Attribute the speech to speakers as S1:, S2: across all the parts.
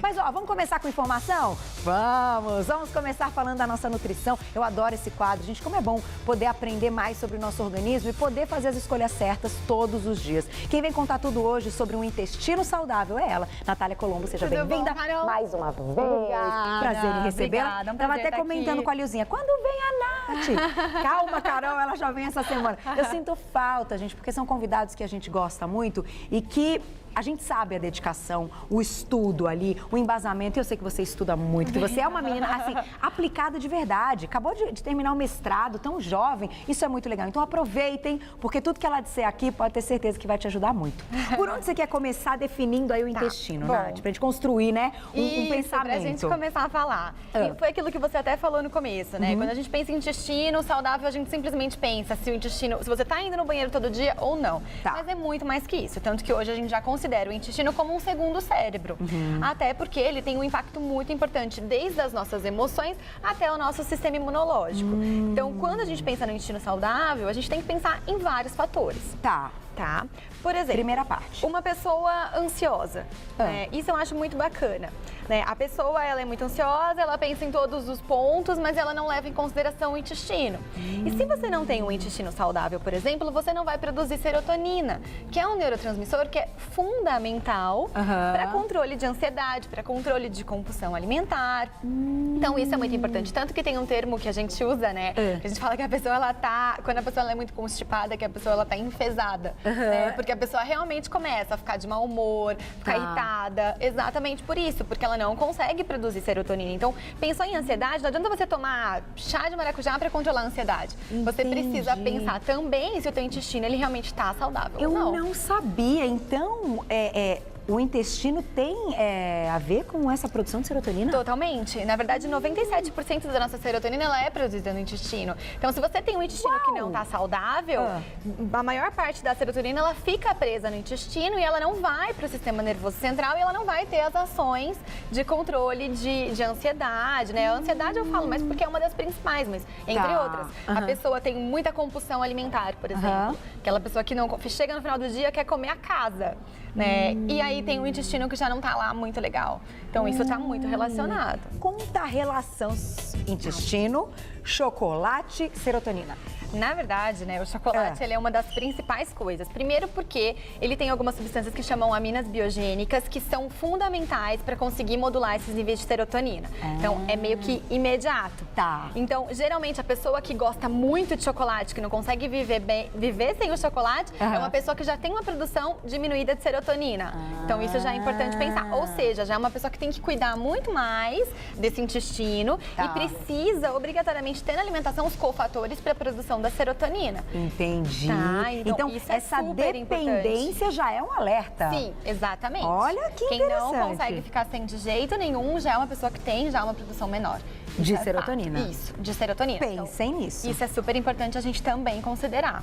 S1: Mas, ó, vamos começar com informação? Vamos começar falando da nossa nutrição. Eu adoro esse quadro, gente, como é bom poder aprender mais sobre o nosso organismo e poder fazer as escolhas certas todos os dias. Quem vem contar tudo hoje sobre um intestino saudável é ela, Natália Colombo. Seja bem-vinda mais uma vez.
S2: Obrigada,
S1: prazer em recebê-la.
S2: Um
S1: Tava até comentando com a Lilzinha, quando vem a Nath? Calma, Carol, ela já vem essa semana. Eu sinto falta, gente, porque são convidados que a gente gosta muito e que a gente sabe a dedicação, o estudo ali, o embasamento. E eu sei que você estuda muito, que você é uma menina, assim, aplicada de verdade. Acabou de terminar o mestrado, tão jovem. Isso é muito legal. Então aproveitem, porque tudo que ela disser aqui pode ter certeza que vai te ajudar muito. Por onde você quer começar definindo aí o intestino, Nath? Pra gente construir, né, um pensamento.
S2: Pra gente começar a falar. E foi aquilo que você até falou no começo, né? Quando a gente pensa em intestino saudável, a gente simplesmente pensa se o intestino, se você tá indo no banheiro todo dia ou não. Mas é muito mais que isso. Tanto que hoje a gente já considera o intestino como um segundo cérebro. Até porque ele tem um impacto muito importante desde as nossas emoções até o nosso sistema imunológico. Então, quando a gente pensa no intestino saudável, a gente tem que pensar em vários fatores. Tá? Por exemplo,
S1: primeira parte.
S2: Uma pessoa ansiosa. Né? Isso eu acho muito bacana. Né? A pessoa, ela é muito ansiosa, ela pensa em todos os pontos, mas ela não leva em consideração o intestino. E se você não tem um intestino saudável, por exemplo, você não vai produzir serotonina, que é um neurotransmissor que é fundamental para controle de ansiedade, para controle de compulsão alimentar. Então, isso é muito importante. Tanto que tem um termo que a gente usa, né? Que a gente fala que a pessoa, ela tá... Quando a pessoa ela é muito constipada, que a pessoa, ela tá enfesada. Né? Porque a pessoa realmente começa a ficar de mau humor, ficar irritada. Exatamente por isso, porque ela não consegue produzir serotonina. Então, pensou em ansiedade, não adianta você tomar chá de maracujá para controlar a ansiedade. Você precisa pensar também se o teu intestino ele realmente está saudável ou não.
S1: Eu não sabia. Então, o intestino tem a ver com essa produção de serotonina?
S2: Totalmente. Na verdade, 97% da nossa serotonina ela é produzida no intestino. Então, se você tem um intestino que não está saudável, a maior parte da serotonina ela fica presa no intestino e ela não vai para o sistema nervoso central e ela não vai ter as ações de controle de ansiedade, né? A ansiedade eu falo, mas porque é uma das principais, mas entre outras. A pessoa tem muita compulsão alimentar, por exemplo. Aquela pessoa que não chega no final do dia quer comer a casa, né? E aí tem um intestino que já não tá lá muito legal. Então isso tá muito relacionado.
S1: Como tá a relação intestino, chocolate, serotonina?
S2: Na verdade, né, o chocolate ele é uma das principais coisas. Primeiro porque ele tem algumas substâncias que chamam aminas biogênicas, que são fundamentais para conseguir modular esses níveis de serotonina. Então, é meio que imediato. Então, geralmente, a pessoa que gosta muito de chocolate, que não consegue viver sem o chocolate, é uma pessoa que já tem uma produção diminuída de serotonina. Então, isso já é importante pensar. Ou seja, já é uma pessoa que tem que cuidar muito mais desse intestino e precisa, obrigatoriamente, ter na alimentação os cofatores para a produção da serotonina.
S1: Entendi. Então essa dependência já é um alerta.
S2: Sim, exatamente.
S1: Olha que
S2: Quem
S1: interessante.
S2: não consegue ficar sem de jeito nenhum já é uma pessoa que tem já uma produção menor.
S1: De serotonina.
S2: Isso, de serotonina.
S1: Pensem nisso.
S2: Isso é super importante a gente também considerar.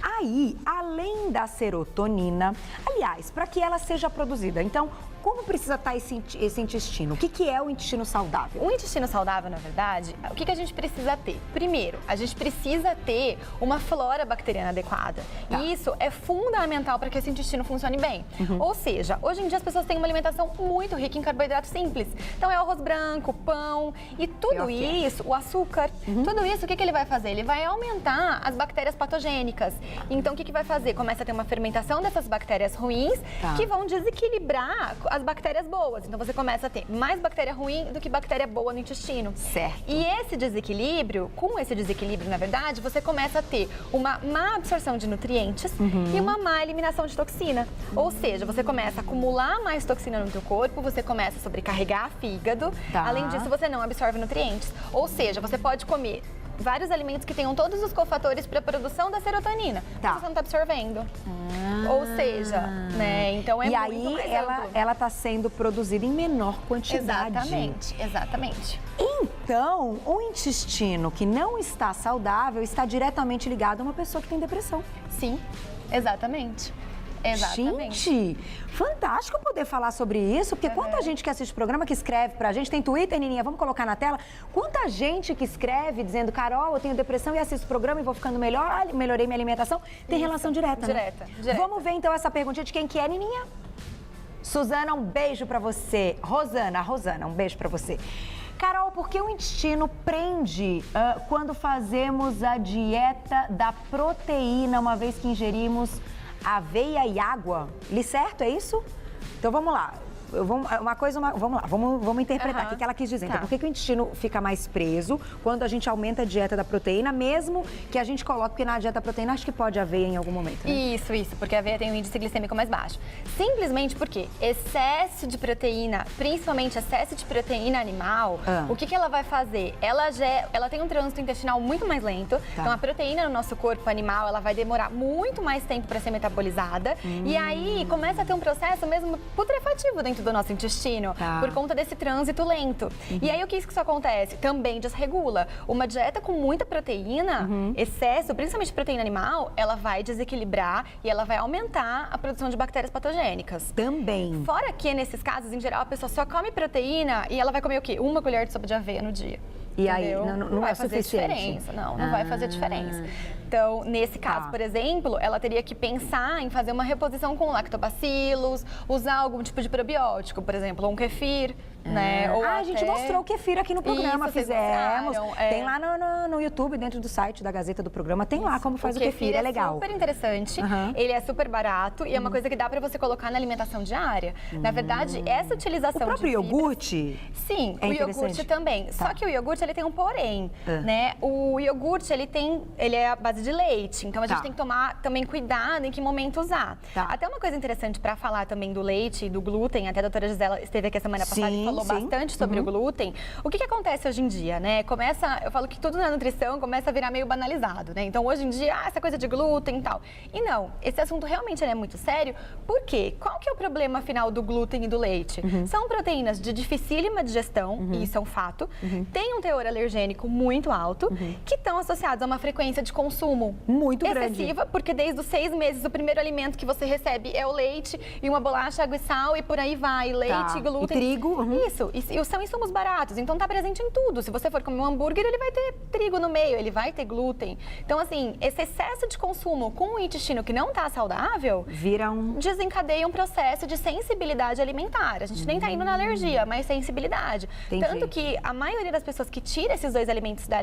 S1: Aí, além da serotonina, aliás, para que ela seja produzida, então, como precisa estar esse intestino? O que é o intestino saudável?
S2: O intestino saudável, na verdade, o que a gente precisa ter? Primeiro, a gente precisa ter uma flora bacteriana adequada. E isso é fundamental para que esse intestino funcione bem. Ou seja, hoje em dia as pessoas têm uma alimentação muito rica em carboidratos simples. Então é arroz branco, pão e tudo isso, o açúcar, tudo isso, o que ele vai fazer? Ele vai aumentar as bactérias patogênicas. Então o que vai fazer? Começa a ter uma fermentação dessas bactérias ruins que vão desequilibrar as bactérias boas. Então você começa a ter mais bactéria ruim do que bactéria boa no intestino.
S1: Certo.
S2: E esse desequilíbrio, com esse desequilíbrio, na verdade, você começa a ter uma má absorção de nutrientes e uma má eliminação de toxina. Ou seja, você começa a acumular mais toxina no teu corpo, você começa a sobrecarregar fígado. Além disso, você não absorve nutrientes. Ou seja, você pode comer vários alimentos que tenham todos os cofatores para a produção da serotonina, mas você não está absorvendo. Ou seja, né? Então é
S1: muito
S2: mais
S1: amplo. E aí ela está sendo produzida em menor quantidade.
S2: Exatamente.
S1: Então, o intestino que não está saudável está diretamente ligado a uma pessoa que tem depressão.
S2: Sim, exatamente.
S1: Gente, fantástico poder falar sobre isso, porque quanta gente que assiste o programa, que escreve pra gente, tem Twitter, Nininha, vamos colocar na tela, quanta gente que escreve dizendo, Carol, eu tenho depressão e assisto o programa e vou ficando melhor, melhorei minha alimentação, tem relação direta, né?
S2: Direta.
S1: Vamos ver então essa perguntinha de quem que é, Nininha? Suzana, um beijo pra você. Rosana, um beijo pra você. Carol, por que o intestino prende quando fazemos a dieta da proteína, uma vez que ingerimos aveia e água? Li certo, é isso? Então vamos lá. Vamos interpretar aqui o que ela quis dizer. Então, por que o intestino fica mais preso quando a gente aumenta a dieta da proteína, mesmo que a gente coloque, porque na dieta da proteína acho que pode haver em algum momento, né?
S2: Isso, porque a aveia tem um índice glicêmico mais baixo. Simplesmente porque excesso de proteína, principalmente excesso de proteína animal, o que ela vai fazer? Ela tem um trânsito intestinal muito mais lento, então a proteína no nosso corpo animal, ela vai demorar muito mais tempo para ser metabolizada, e aí começa a ter um processo mesmo putrefativo dentro do nosso intestino, por conta desse trânsito lento. E aí o que isso acontece? Também desregula. Uma dieta com muita proteína, excesso, principalmente proteína animal, ela vai desequilibrar e ela vai aumentar a produção de bactérias patogênicas.
S1: Também.
S2: Fora que, nesses casos, em geral, a pessoa só come proteína e ela vai comer o quê? 1 colher de sopa de aveia no dia.
S1: E aí, não
S2: vai
S1: é
S2: fazer
S1: suficiente?
S2: Diferença. Não vai fazer diferença. Então, nesse caso, por exemplo, ela teria que pensar em fazer uma reposição com lactobacilos, usar algum tipo de probiótico, por exemplo, um kefir, né? Ou
S1: a gente mostrou o kefir aqui no programa,
S2: Isso,
S1: fizemos. Tem lá no YouTube, dentro do site da Gazeta do programa, tem lá como faz o kefir, é legal.
S2: É super interessante, ele é super barato e é uma coisa que dá pra você colocar na alimentação diária. Na verdade, essa utilização
S1: o próprio
S2: de fibras,
S1: iogurte?
S2: Sim, o iogurte também. Só que o iogurte, ele tem um porém, né? O iogurte, ele é a base de leite, então a gente tem que tomar também cuidado em que momento usar. Até uma coisa interessante pra falar também do leite e do glúten, até a doutora Gisela esteve aqui a semana passada e falou bastante sobre o glúten. O que acontece hoje em dia, né? Eu falo que tudo na nutrição começa a virar meio banalizado, né? Então, hoje em dia, essa coisa de glúten e tal. E não, esse assunto realmente é muito sério. Por quê? Qual que é o problema final do glúten e do leite? São proteínas de dificílima digestão, e isso é um fato. Tem um teor alergênico muito alto, que estão associados a uma frequência de consumo
S1: muito
S2: excessiva,
S1: grande.
S2: porque desde os 6 meses, o primeiro alimento que você recebe é o leite e uma bolacha, água e sal, e por aí vai. Leite, glúten.
S1: E trigo.
S2: Isso. E são insumos baratos, então tá presente em tudo. Se você for comer um hambúrguer, ele vai ter trigo no meio, ele vai ter glúten. Então, assim, esse excesso de consumo com o intestino que não tá saudável, desencadeia um processo de sensibilidade alimentar. A gente nem tá indo na alergia, mas sensibilidade.
S1: Entendi.
S2: Tanto que a maioria das pessoas que tira esses dois alimentos da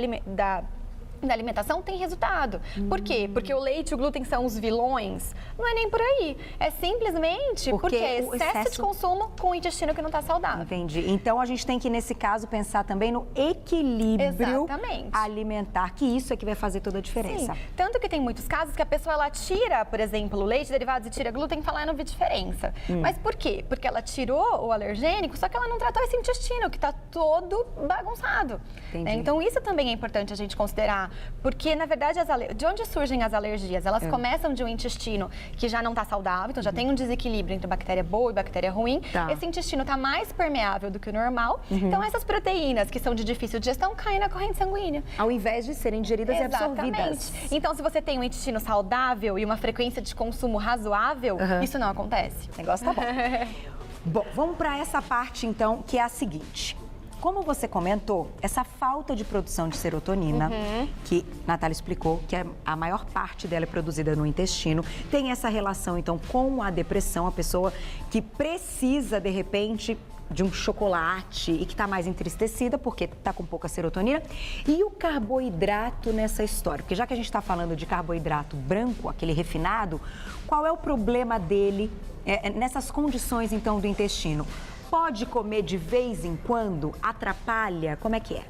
S2: alimentação tem resultado. Por quê? Porque o leite e o glúten são os vilões? Não é nem por aí. É simplesmente porque é excesso de consumo com o intestino que não está saudável.
S1: Entendi. Então, a gente tem que, nesse caso, pensar também no equilíbrio alimentar, que isso é que vai fazer toda a diferença.
S2: Sim. Tanto que tem muitos casos que a pessoa, ela tira, por exemplo, o leite, derivados e tira glúten e fala, não vi diferença. Mas por quê? Porque ela tirou o alergênico, só que ela não tratou esse intestino, que está todo bagunçado. Né? Então, isso também é importante a gente considerar. Porque, na verdade, de onde surgem as alergias? Elas começam de um intestino que já não está saudável, então já tem um desequilíbrio entre bactéria boa e bactéria ruim. Esse intestino está mais permeável do que o normal. Então, essas proteínas que são de difícil digestão caem na corrente sanguínea.
S1: Ao invés de serem digeridas e absorvidas.
S2: Então, se você tem um intestino saudável e uma frequência de consumo razoável, isso não acontece.
S1: O negócio tá bom. Bom, vamos para essa parte, então, que é a seguinte. Como você comentou, essa falta de produção de serotonina, que a Natália explicou, que a maior parte dela é produzida no intestino, tem essa relação, então, com a depressão, a pessoa que precisa, de repente, de um chocolate e que está mais entristecida porque está com pouca serotonina. E o carboidrato nessa história? Porque já que a gente está falando de carboidrato branco, aquele refinado, qual é o problema dele nessas condições, então, do intestino? Pode comer de vez em quando? Atrapalha? Como é que é?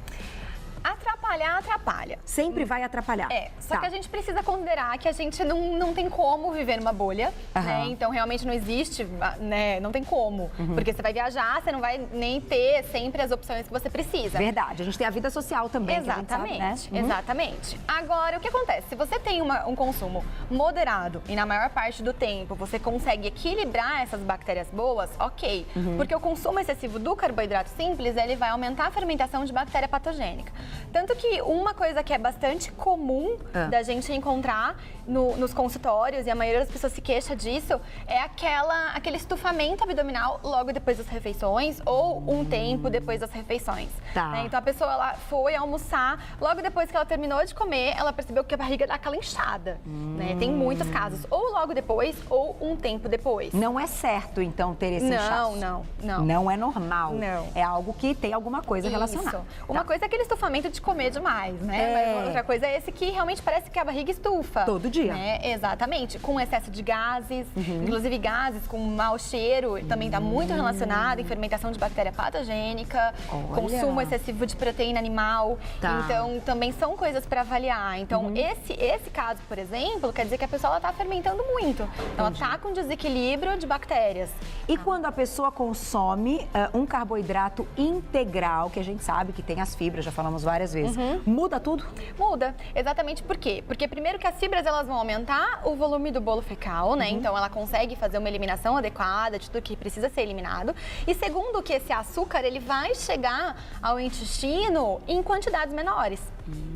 S2: Atrapalha.
S1: Sempre vai atrapalhar.
S2: Só que a gente precisa considerar que a gente não tem como viver numa bolha, né? Então, realmente não existe, né? Não tem como. Porque você vai viajar, você não vai nem ter sempre as opções que você precisa.
S1: Verdade. A gente tem a vida social também.
S2: Exatamente.
S1: Que a gente sabe, né?
S2: Exatamente. Agora, o que acontece? Se você tem um consumo moderado e na maior parte do tempo você consegue equilibrar essas bactérias boas, ok. Porque o consumo excessivo do carboidrato simples, ele vai aumentar a fermentação de bactéria patogênica. Tanto que uma coisa que é bastante comum da gente encontrar nos consultórios, e a maioria das pessoas se queixa disso, é aquele estufamento abdominal logo depois das refeições ou um tempo depois das refeições.
S1: Tá.
S2: Né? Então a pessoa ela foi almoçar, logo depois que ela terminou de comer, ela percebeu que a barriga dá aquela inchada. Né? Tem muitos casos, ou logo depois ou um tempo depois.
S1: Não é certo, então, ter esse inchaço?
S2: Não.
S1: Não é normal.
S2: Não.
S1: É algo que tem alguma coisa relacionada.
S2: Isso. Uma coisa é aquele estufamento de comer demais, né? Mas outra coisa é esse que realmente parece que a barriga estufa.
S1: Todo dia.
S2: Né? Exatamente. Com excesso de gases, inclusive gases com mau cheiro, também está muito relacionado em fermentação de bactéria patogênica, consumo excessivo de proteína animal.
S1: Tá.
S2: Então, também são coisas para avaliar. Então, esse caso, por exemplo, quer dizer que a pessoa está fermentando muito. Então, ela está com desequilíbrio de bactérias.
S1: E quando a pessoa consome um carboidrato integral, que a gente sabe que tem as fibras, já falamos várias vezes, muda tudo?
S2: Muda, exatamente por quê? Porque primeiro que as fibras elas vão aumentar o volume do bolo fecal, né? Então ela consegue fazer uma eliminação adequada de tudo que precisa ser eliminado. E segundo que esse açúcar ele vai chegar ao intestino em quantidades menores.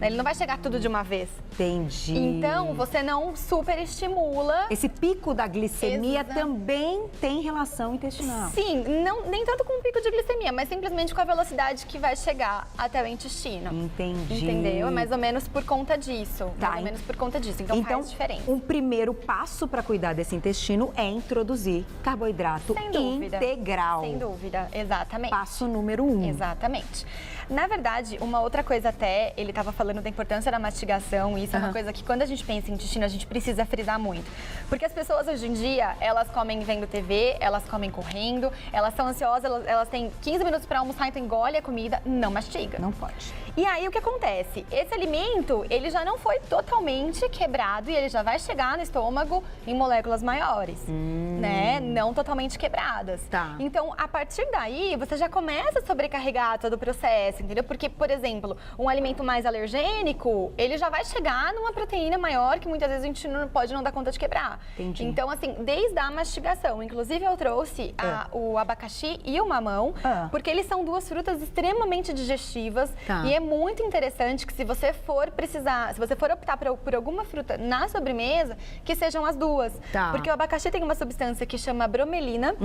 S2: Ele não vai chegar tudo de uma vez.
S1: Entendi.
S2: Então você não superestimula.
S1: Esse pico da glicemia
S2: Exato.
S1: também tem relação intestinal.
S2: Sim, nem tanto com o pico de glicemia, mas simplesmente com a velocidade que vai chegar até o intestino.
S1: Entendi.
S2: Entendeu? É mais ou menos por conta disso.
S1: Tá,
S2: Mais ou menos por conta disso. Então faz diferença.
S1: Um primeiro passo para cuidar desse intestino é introduzir carboidrato
S2: Sem dúvida.
S1: integral.
S2: Sem dúvida, exatamente.
S1: Passo número 1.
S2: Exatamente. Na verdade, uma outra coisa até, ele estava falando da importância da mastigação, e isso é uma coisa que quando a gente pensa em intestino, a gente precisa frisar muito. Porque as pessoas hoje em dia, elas comem vendo TV, elas comem correndo, elas são ansiosas, elas têm 15 minutos para almoçar, então engole a comida, não mastiga.
S1: Não pode.
S2: E aí o que acontece? Esse alimento, ele já não foi totalmente quebrado e ele já vai chegar no estômago em moléculas maiores, né? Não totalmente quebradas.
S1: Tá.
S2: Então, a partir daí, você já começa a sobrecarregar todo o processo, entendeu? Porque, por exemplo, um alimento mais alergênico, ele já vai chegar numa proteína maior que muitas vezes a gente não pode não dar conta de quebrar.
S1: Entendi.
S2: Então, assim, desde a mastigação, inclusive eu trouxe o abacaxi e o mamão, porque eles são duas frutas extremamente digestivas e é muito interessante que se você for optar por alguma fruta na sobremesa, que sejam as duas.
S1: Tá.
S2: Porque o abacaxi tem uma substância que chama bromelina,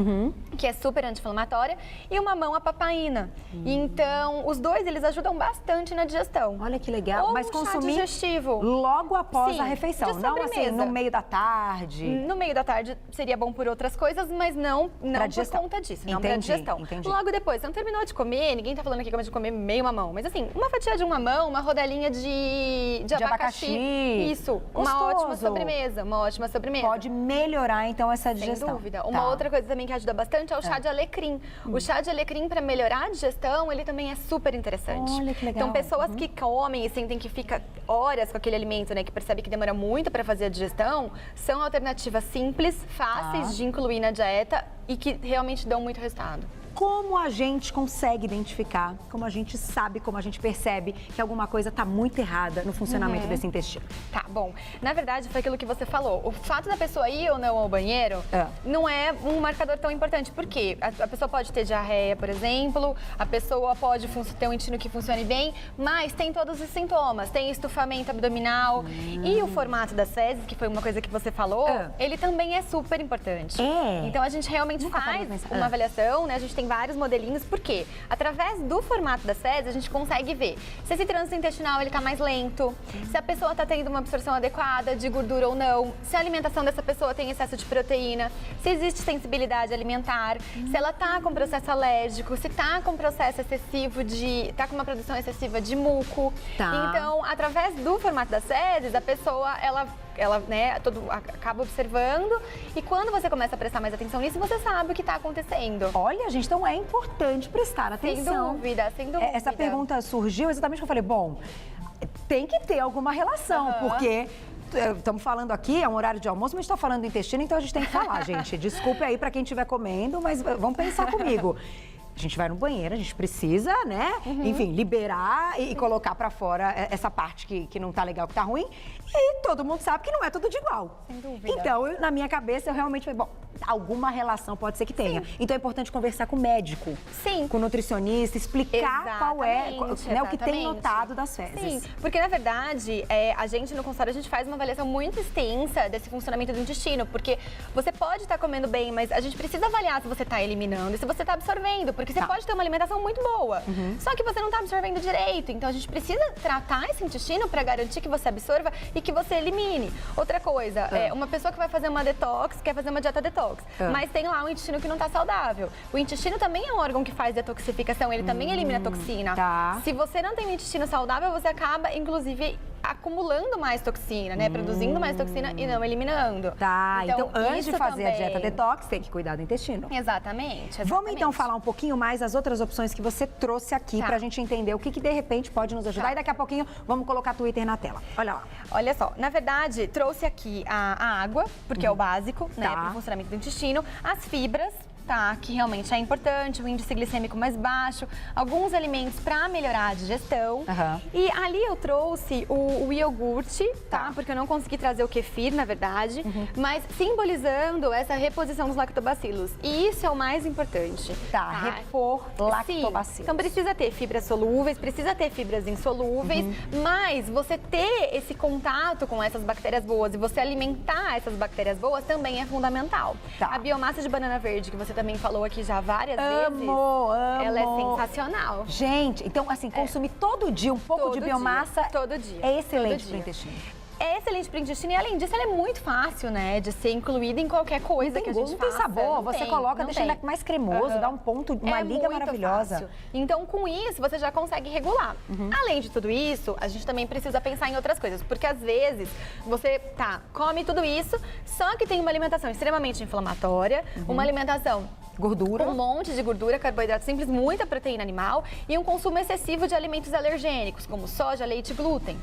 S2: que é super anti-inflamatória, e o mamão a papaina. Então, os dois, eles ajudam bastante na digestão.
S1: Olha que legal.
S2: Ou
S1: Mas
S2: um chá
S1: consumir
S2: digestivo.
S1: logo após
S2: Sim,
S1: a refeição,
S2: de
S1: não assim
S2: sobremesa.
S1: no meio da tarde.
S2: No meio da tarde seria bom por outras coisas, mas não por
S1: digestão.
S2: conta disso, não pra
S1: Entendi,
S2: digestão.
S1: entendi.
S2: Logo depois, você não terminou de comer, ninguém tá falando aqui de comer meio mamão, mas assim, uma fatia de um mamão, uma rodelinha de abacaxi. Isso, uma
S1: Gostoso.
S2: ótima sobremesa, uma ótima sobremesa.
S1: Pode melhorar, então, essa
S2: Sem
S1: digestão.
S2: dúvida. Uma outra coisa também que ajuda bastante é o chá de alecrim. O chá de alecrim, para melhorar a digestão, ele também é super interessante.
S1: Olha que legal.
S2: Então, pessoas que comem e sentem que fica horas com aquele alimento, né, que percebe que demora muito para fazer a digestão, são alternativas simples, fáceis de incluir na dieta e que realmente dão muito resultado.
S1: Como a gente consegue identificar, como a gente sabe, como a gente percebe que alguma coisa está muito errada no funcionamento desse intestino?
S2: Tá, bom. Na verdade, foi aquilo que você falou. O fato da pessoa ir ou não ao banheiro não é um marcador tão importante. Por quê? A pessoa pode ter diarreia, por exemplo, a pessoa pode ter um intestino que funcione bem, mas tem todos os sintomas. Tem estufamento abdominal e o formato das fezes, que foi uma coisa que você falou, ele também é super importante. Então, a gente realmente faz uma avaliação, né? A gente tem vários modelinhos, porque através do formato das fezes a gente consegue ver se esse trânsito intestinal ele tá mais lento, se a pessoa tá tendo uma absorção adequada de gordura ou não, se a alimentação dessa pessoa tem excesso de proteína, se existe sensibilidade alimentar, se ela tá com processo alérgico, se tá com processo excessivo tá com uma produção excessiva de muco. Então, através do formato das fezes, a pessoa ela né, acaba observando e quando você começa a prestar mais atenção nisso, você sabe o que está acontecendo.
S1: Olha, gente, então é importante prestar atenção.
S2: Sem dúvida, sem dúvida.
S1: Essa pergunta surgiu exatamente porque eu falei, bom, tem que ter alguma relação, porque estamos falando aqui, é um horário de almoço, mas está falando do intestino, então a gente tem que falar, gente. Desculpe aí para quem estiver comendo, mas vamos pensar comigo. gente vai no banheiro, a gente precisa, né? Enfim, liberar e colocar pra fora essa parte que não tá legal, que tá ruim. E todo mundo sabe que não é tudo de igual.
S2: Sem dúvida.
S1: Então, na minha cabeça, eu realmente falei, bom, alguma relação pode ser que tenha. Então, é importante conversar com o médico.
S2: Sim.
S1: Com o nutricionista, explicar qual é, né, o que tem notado das fezes.
S2: Sim, porque na verdade, a gente no consultório, a gente faz uma avaliação muito extensa desse funcionamento do intestino, porque você pode estar comendo bem, mas a gente precisa avaliar se você está eliminando e se você está absorvendo, porque você pode ter uma alimentação muito boa, só que você não está absorvendo direito. Então, a gente precisa tratar esse intestino para garantir que você absorva e que você elimine. Outra coisa, uma pessoa que vai fazer uma detox, quer fazer uma dieta detox, mas tem lá um intestino que não está saudável. O intestino também é um órgão que faz detoxificação, ele também elimina toxina. Se você não tem um intestino saudável, você acaba, inclusive, acumulando mais toxina, né? Produzindo mais toxina e não eliminando.
S1: Então antes de fazer
S2: também...
S1: a dieta detox, tem que cuidar do intestino.
S2: Exatamente.
S1: Vamos então falar um pouquinho mais das outras opções que você trouxe aqui pra gente entender o que de repente pode nos ajudar. E daqui a pouquinho vamos colocar Twitter na tela. Olha lá.
S2: Olha só, na verdade, trouxe aqui a água, porque é o básico, né? Para o funcionamento do intestino, as fibras, que realmente é importante, o índice glicêmico mais baixo, alguns alimentos para melhorar a digestão. E ali eu trouxe o iogurte, porque eu não consegui trazer o kefir, na verdade, mas simbolizando essa reposição dos lactobacilos. E isso é o mais importante.
S1: Repor lactobacilos.
S2: Sim. Então precisa ter fibras solúveis, precisa ter fibras insolúveis, mas você ter esse contato com essas bactérias boas e você alimentar essas bactérias boas também é fundamental. A biomassa de banana verde, que você também falou aqui já várias vezes. Ela é sensacional.
S1: Gente, então assim, consumir todo dia um pouco de biomassa
S2: todo dia.
S1: É excelente para o intestino.
S2: É excelente para o intestino e, além disso, ela é muito fácil, né, de ser incluída em qualquer coisa que a gente faça.
S1: Não tem sabor, você coloca, deixa ele mais cremoso, dá um ponto, uma liga maravilhosa.
S2: Fácil. Então, com isso, você já consegue regular. Além de tudo isso, a gente também precisa pensar em outras coisas, porque às vezes você, come tudo isso, só que tem uma alimentação extremamente inflamatória, uma alimentação
S1: gordura,
S2: um monte de gordura, carboidrato simples, muita proteína animal e um consumo excessivo de alimentos alergênicos, como soja, leite e glúten.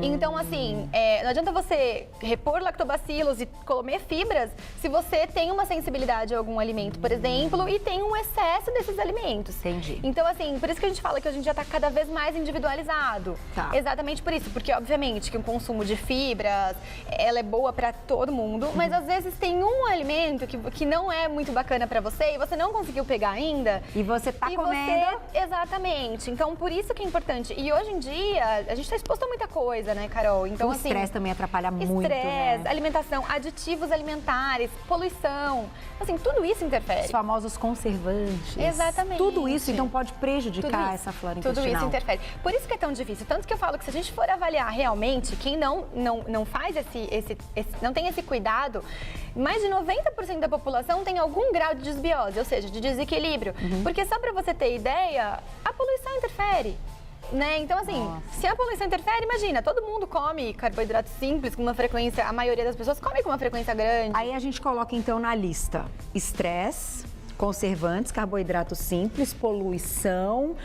S2: Então, assim, não adianta você repor lactobacilos e comer fibras se você tem uma sensibilidade a algum alimento, por exemplo, e tem um excesso desses alimentos.
S1: Entendi.
S2: Então, assim, por isso que a gente fala que a gente já está cada vez mais individualizado. Exatamente por isso, porque obviamente que o consumo de fibras, ela é boa para todo mundo, mas às vezes tem um alimento que não é muito bacana para você e você não conseguiu pegar ainda.
S1: E você tá comendo.
S2: Exatamente. Então, por isso que é importante. E hoje em dia, a gente está exposto a muita coisa, né, Carol? Então,
S1: o estresse também atrapalha muito,
S2: estresse,
S1: né?
S2: alimentação, aditivos alimentares, poluição. Assim, tudo isso interfere.
S1: Os famosos conservantes.
S2: Exatamente.
S1: Tudo isso, então, pode prejudicar essa flora intestinal.
S2: Tudo isso interfere. Por isso que é tão difícil. Tanto que eu falo que se a gente for avaliar realmente, quem não faz não tem esse cuidado, mais de 90% da população tem algum grau de desbiose, ou seja, de desequilíbrio. Porque só para você ter ideia, a poluição interfere. Né? Então, assim, se a poluição interfere, imagina, todo mundo come carboidrato simples com uma frequência, a maioria das pessoas come com uma frequência grande.
S1: Aí a gente coloca, então, na lista estresse, conservantes, carboidrato simples, poluição,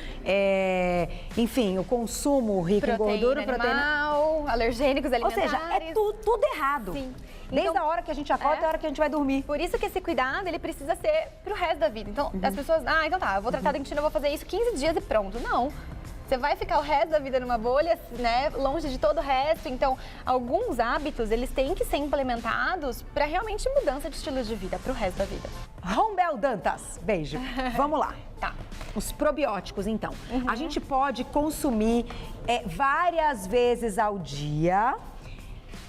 S1: enfim, o consumo rico em gordura,
S2: animal, alergênicos alimentares.
S1: Ou seja, é tudo errado.
S2: Sim.
S1: Desde
S2: então,
S1: a hora que a gente acorda até a hora que a gente vai dormir.
S2: Por isso que esse cuidado, ele precisa ser pro resto da vida. Então, as pessoas, então tá, eu vou tratar do intestino, eu vou fazer isso 15 dias e pronto. Não. Você vai ficar o resto da vida numa bolha, né, longe de todo o resto. Então, alguns hábitos, eles têm que ser implementados para realmente mudança de estilo de vida pro resto da vida.
S1: Rombel Dantas, beijo. Vamos lá. Os probióticos, então. A gente pode consumir várias vezes ao dia.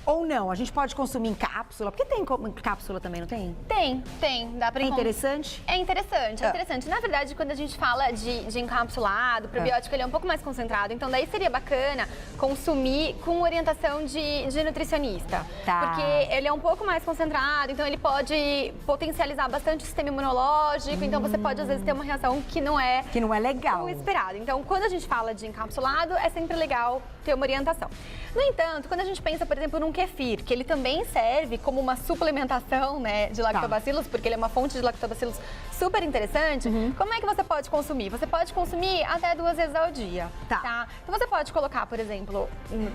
S1: Ou não? A gente pode consumir em cápsula? Porque tem cápsula também, não tem?
S2: Tem. Dá pra
S1: interessante?
S2: É interessante. Na verdade, quando a gente fala de encapsulado, o probiótico ele é um pouco mais concentrado. Então, daí seria bacana consumir com orientação de nutricionista. Porque ele é um pouco mais concentrado, então ele pode potencializar bastante o sistema imunológico. Então, você pode, às vezes, ter uma reação que não é
S1: legal.
S2: O esperado. Então, quando a gente fala de encapsulado, é sempre legal ter uma orientação. No entanto, quando a gente pensa, por exemplo, num kefir, que ele também serve como uma suplementação, né, de lactobacilos, porque ele é uma fonte de lactobacilos super interessante, como é que você pode consumir? Você pode consumir até 2 vezes ao dia, tá? Então você pode colocar, por exemplo,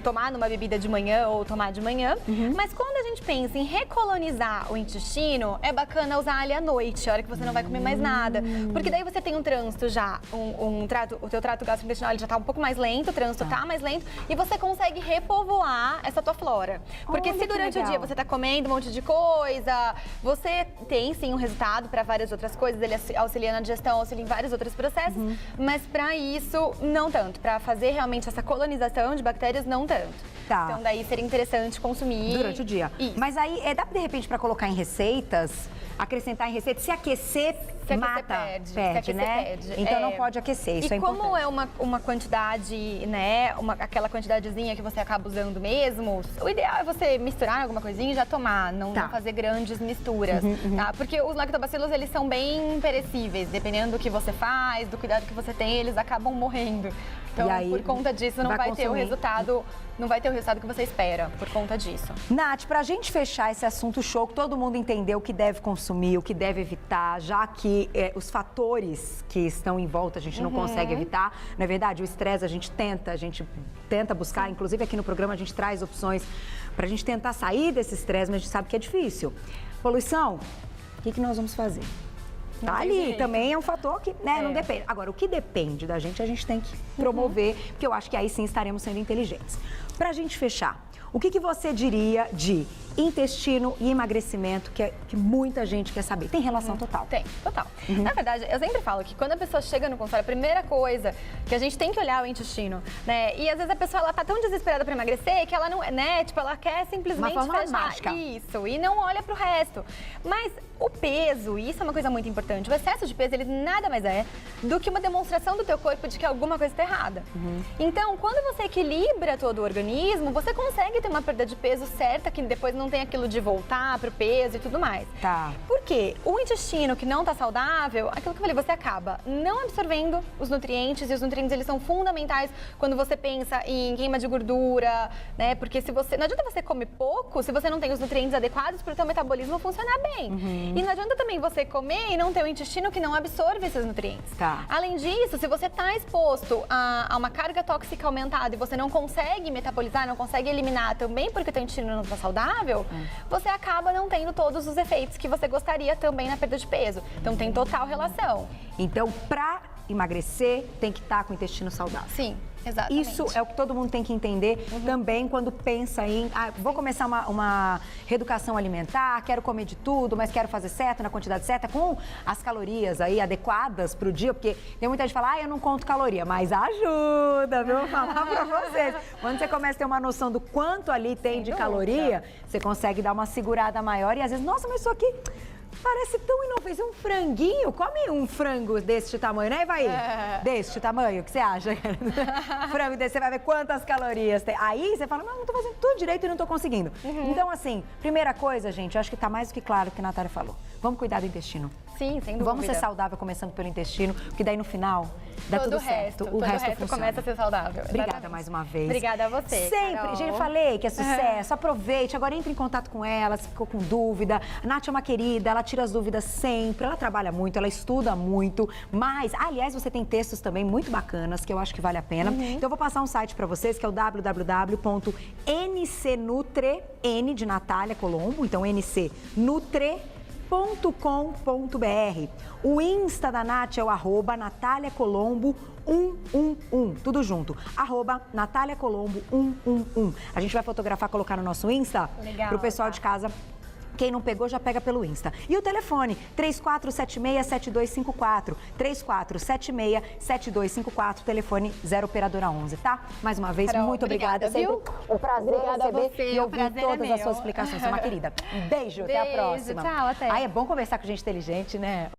S2: tomar numa bebida de manhã ou tomar de manhã, mas quando a gente pensa em recolonizar o intestino, é bacana usar ele à noite, a hora que você não vai comer mais nada. Porque daí você tem um trânsito já, o teu trato gastrointestinal ele já tá um pouco mais lento, o trânsito tá mais lento, e você consegue repovoar essa tua flora. Porque
S1: Olha
S2: se
S1: que
S2: durante o
S1: legal.
S2: dia você tá comendo um monte de coisa, você tem sim um resultado para várias outras coisas, ele auxilia na digestão, auxilia em vários outros processos, mas para isso, não tanto. Para fazer realmente essa colonização de bactérias, não tanto.
S1: Tá.
S2: Então daí seria interessante consumir
S1: Durante o dia.
S2: Isso.
S1: Mas aí, dá de repente para colocar em receitas, acrescentar em receitas, se aquecer,
S2: Se aquecer,
S1: mata,
S2: perde, se
S1: perde,
S2: aquecer,
S1: né?
S2: perde.
S1: Então não pode aquecer, isso
S2: e
S1: é importante.
S2: como é uma quantidade, né, aquela quantidadezinha que você acaba usando mesmo, o ideal é você misturar alguma coisinha e já tomar, não fazer grandes misturas, tá? Porque os lactobacilos, eles são bem perecíveis, dependendo do que você faz, do cuidado que você tem, eles acabam morrendo. Então,
S1: E aí,
S2: por conta disso, não vai ter o
S1: consumir.
S2: resultado, não vai ter o resultado que você espera, por conta disso.
S1: Nath, pra gente fechar esse assunto show, que todo mundo entendeu o que deve consumir, o que deve evitar, já que os fatores que estão em volta a gente não consegue evitar, não é verdade? O estresse a gente tenta buscar, inclusive aqui no programa a gente traz opções pra gente tentar sair desse estresse, mas a gente sabe que é difícil. Poluição, o que nós vamos fazer? Tá ali, também é um fator que, né, não depende. Agora, o que depende da gente, a gente tem que promover, porque eu acho que aí sim estaremos sendo inteligentes. Pra gente fechar, o que você diria de intestino e emagrecimento, que muita gente quer saber? Tem relação total?
S2: Tem, total. Na verdade, eu sempre falo que quando a pessoa chega no consultório, a primeira coisa que a gente tem que olhar é o intestino, né? E às vezes a pessoa, ela tá tão desesperada pra emagrecer que ela não, né? Tipo, ela quer simplesmente
S1: Uma fórmula
S2: fechar
S1: mágica.
S2: isso e não olha pro resto. Mas o peso, e isso é uma coisa muito importante, o excesso de peso, ele nada mais é do que uma demonstração do teu corpo de que alguma coisa está errada. Então, quando você equilibra todo o organismo, você consegue ter uma perda de peso certa, que depois não tem aquilo de voltar pro peso e tudo mais.
S1: Tá.
S2: Por quê? O intestino que não tá saudável, aquilo que eu falei, você acaba não absorvendo os nutrientes, e os nutrientes eles são fundamentais quando você pensa em queima de gordura, né? Porque se você, não adianta você comer pouco se você não tem os nutrientes adequados para o teu metabolismo funcionar bem. E não adianta também você comer e não ter o intestino que não absorve esses nutrientes.
S1: Tá.
S2: Além disso, se você está exposto a uma carga tóxica aumentada e você não consegue metabolizar, não consegue eliminar também porque o teu intestino não está saudável, você acaba não tendo todos os efeitos que você gostaria também na perda de peso. Então tem total relação.
S1: Então, pra emagrecer, tem que estar com o intestino saudável.
S2: Sim, exatamente.
S1: Isso é o que todo mundo tem que entender também quando pensa em, vou começar uma reeducação alimentar, quero comer de tudo, mas quero fazer certo, na quantidade certa, com as calorias aí adequadas pro dia, porque tem muita gente que fala, eu não conto caloria, mas ajuda, viu? Vou falar pra vocês. Quando você começa a ter uma noção do quanto ali tem de caloria, você consegue dar uma segurada maior e às vezes, nossa, mas isso aqui parece tão inofensivo, um franguinho, come um frango deste tamanho, né, Ivaí? Deste tamanho, o que você acha? Frango desse, você vai ver quantas calorias tem. Aí você fala, não tô fazendo tudo direito e não tô conseguindo. Então, assim, primeira coisa, gente, eu acho que tá mais do que claro o que a Natália falou. Vamos cuidar do intestino.
S2: Sim, sem dúvida.
S1: Vamos ser saudável começando pelo intestino, porque daí no final dá
S2: todo
S1: tudo certo.
S2: O resto
S1: funciona.
S2: começa a ser saudável.
S1: Obrigada
S2: Exatamente.
S1: mais uma vez.
S2: Obrigada a você,
S1: Sempre.
S2: Carol.
S1: Gente, falei que é sucesso. Aproveite. Agora entre em contato com ela, se ficou com dúvida. A Nath é uma querida, ela tira as dúvidas sempre. Ela trabalha muito, ela estuda muito. Mas, aliás, você tem textos também muito bacanas, que eu acho que vale a pena. Então, eu vou passar um site para vocês, que é o www.ncnutre, N de Natália Colombo, então ncnutre.com.br. O Insta da Nath é o @Natália Colombo 111, tudo junto, @Natália Colombo 111. A gente vai fotografar, colocar no nosso Insta,
S2: Legal,
S1: pro pessoal
S2: tá.
S1: de casa. Quem não pegou, já pega pelo Insta. E o telefone, 3476-7254. 3476-7254, telefone 0 operadora 11, tá? Mais uma vez,
S2: Carol,
S1: muito obrigada.
S2: obrigada,
S1: Sempre
S2: viu?
S1: um prazer
S2: Obrigada a
S1: receber
S2: você,
S1: e
S2: o
S1: ouvir
S2: prazer é
S1: todas as
S2: meu.
S1: suas explicações. Você é uma querida. Um beijo, até a
S2: Beijo,
S1: próxima.
S2: tchau, até.
S1: Ai, é bom conversar com gente inteligente, né?